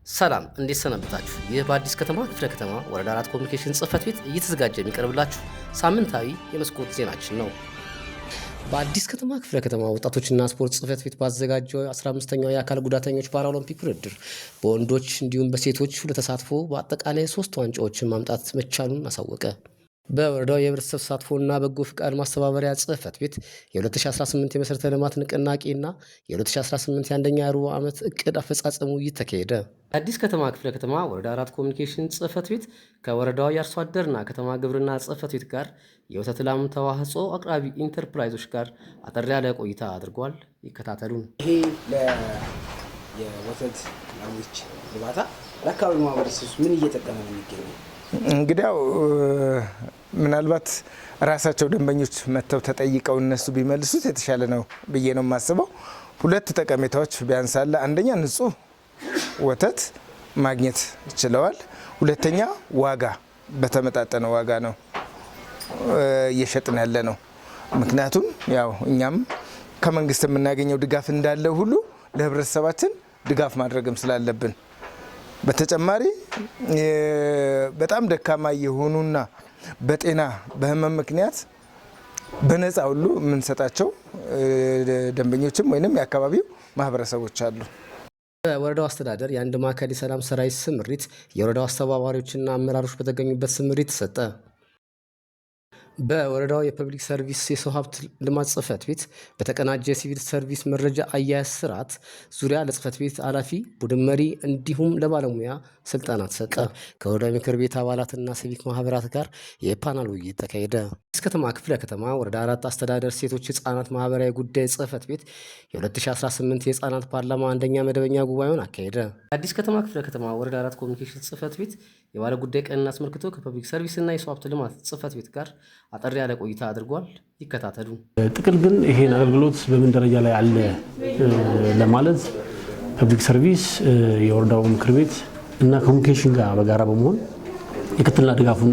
ሰላም እንዴት ሰነበታችሁ? ይህ በአዲስ ከተማ ክፍለ ከተማ ወረዳ 4 ኮሚኒኬሽን ጽህፈት ቤት እየተዘጋጀ የሚቀርብላችሁ ሳምንታዊ የመስኮት ዜናችን ነው። በአዲስ ከተማ ክፍለ ከተማ ወጣቶችና ስፖርት ጽህፈት ቤት ባዘጋጀው 15ኛው የአካል ጉዳተኞች ፓራኦሎምፒክ ውድድር በወንዶች እንዲሁም በሴቶች ለተሳትፎ በአጠቃላይ 3 ዋንጫዎችን ማምጣት መቻሉን አሳወቀ። በወረዳው የህብረተሰብ ተሳትፎና በጎ ፍቃድ ማስተባበሪያ ጽህፈት ቤት የ2018 የመሠረተ ልማት ንቅናቄና የ2018 የአንደኛ ሩብ ዓመት እቅድ አፈጻጸሙ እየተካሄደ። አዲስ ከተማ ክፍለ ከተማ ወረዳ 4 ኮሚኒኬሽን ጽህፈት ቤት ከወረዳው የአርሶ አደርና ከተማ ግብርና ጽህፈት ቤት ጋር የወተት ላም ተዋጽኦ አቅራቢ ኢንተርፕራይዞች ጋር አጠር ያለ ቆይታ አድርጓል። ይከታተሉን። ይሄ የወተት ላሞች እርባታ ለአካባቢው ማህበረሰብ ምን እየጠቀመ ነው የሚገኘው? እንግዲያው ምናልባት ራሳቸው ደንበኞች መጥተው ተጠይቀው እነሱ ቢመልሱት የተሻለ ነው ብዬ ነው የማስበው። 2 ጠቀሜታዎች ቢያንስ አለ። አንደኛ ንጹህ ወተት ማግኘት ይችላል። ሁለተኛ ዋጋ በተመጣጠነ ዋጋ ነው እየሸጥን ያለ ነው። ምክንያቱም ያው እኛም ከመንግስት የምናገኘው ድጋፍ እንዳለ ሁሉ ለህብረተሰባችን ድጋፍ ማድረግም ስላለብን በተጨማሪ በጣም ደካማ የሆኑና በጤና በህመም ምክንያት በነፃ ሁሉ የምንሰጣቸው ደንበኞችም ወይንም የአካባቢው ማህበረሰቦች አሉ። በወረዳው አስተዳደር የአንድ ማዕከል የሰላም ሰራዊት ስምሪት የወረዳው አስተባባሪዎችና አመራሮች በተገኙበት ስምሪት ተሰጠ። በወረዳው የፐብሊክ ሰርቪስ የሰው ሀብት ልማት ጽህፈት ቤት በተቀናጀ የሲቪል ሰርቪስ መረጃ አያያዝ ስርዓት ዙሪያ ለጽህፈት ቤት ኃላፊ፣ ቡድን መሪ እንዲሁም ለባለሙያ ስልጠና ተሰጠ። ከወረዳው ምክር ቤት አባላትና ሲቪክ ማህበራት ጋር የፓናል ውይይት ተካሄደ። አዲስ ከተማ ክፍለ ከተማ ወረዳ 4 አስተዳደር ሴቶች ህጻናት ማህበራዊ ጉዳይ ጽህፈት ቤት የ2018 የህጻናት ፓርላማ አንደኛ መደበኛ ጉባኤውን አካሄደ። አዲስ ከተማ ክፍለ ከተማ ወረዳ 4 ኮሚኒኬሽን ጽህፈት ቤት የባለ ጉዳይ ቀንን አስመልክቶ ከፐብሊክ ሰርቪስና የሰው ሀብት ልማት ጽህፈት ቤት ጋር አጠር ያለ ቆይታ አድርጓል። ይከታተሉ። ጥቅል ግን ይሄን አገልግሎት በምን ደረጃ ላይ አለ ለማለት ፐብሊክ ሰርቪስ የወረዳው ምክር ቤት እና ኮሚኒኬሽን ጋር በጋራ በመሆን የክትትልና ድጋፉን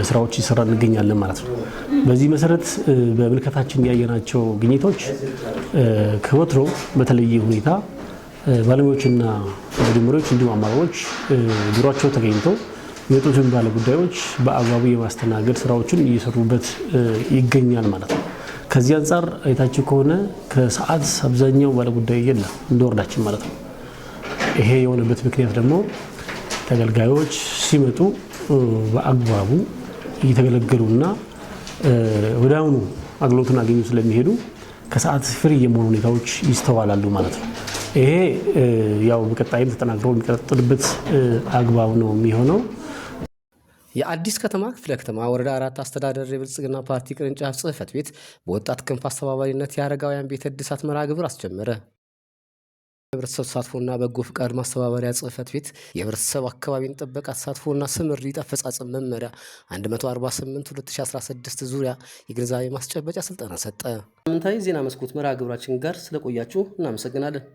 ስራዎች ይሰራ እንገኛለን ማለት ነው። በዚህ መሰረት በምልከታችን ያየናቸው ግኝቶች ከወትሮ በተለየ ሁኔታ ባለሙያዎችና ቡድኖች እንዲሁም አመራሮች ቢሮአቸው ተገኝተው የወጡትን ባለ ጉዳዮች በአግባቡ የማስተናገድ ስራዎችን እየሰሩበት ይገኛል ማለት ነው። ከዚህ አንጻር አይታችሁ ከሆነ ከሰዓት አብዛኛው ባለ ጉዳይ የለም እንደወረዳችን ማለት ነው። ይሄ የሆነበት ምክንያት ደግሞ ተገልጋዮች ሲመጡ በአግባቡ እየተገለገሉና ወዲያውኑ አገልግሎቱን አገኙ ስለሚሄዱ ከሰዓት ፍሪ የመሆኑ ሁኔታዎች ይስተዋላሉ ማለት ነው። ይሄ ያው በቀጣይም ተጠናክሮ የሚቀጥልበት አግባብ ነው የሚሆነው። የአዲስ ከተማ ክፍለ ከተማ ወረዳ 4 አስተዳደር የብልጽግና ፓርቲ ቅርንጫፍ ጽህፈት ቤት በወጣት ክንፍ አስተባባሪነት የአረጋውያን ቤተ እድሳት መርሃ ግብር አስጀመረ። የህብረተሰብ ተሳትፎና በጎ ፍቃድ ማስተባበሪያ ጽህፈት ቤት የህብረተሰብ አካባቢን ጥበቃ ተሳትፎና ስምሪት አፈጻጸም መመሪያ 148/2016 ዙሪያ የግንዛቤ ማስጨበጫ ስልጠና ሰጠ። ሳምንታዊ ዜና መስኮት መርሃ ግብራችን ጋር ስለቆያችሁ እናመሰግናለን።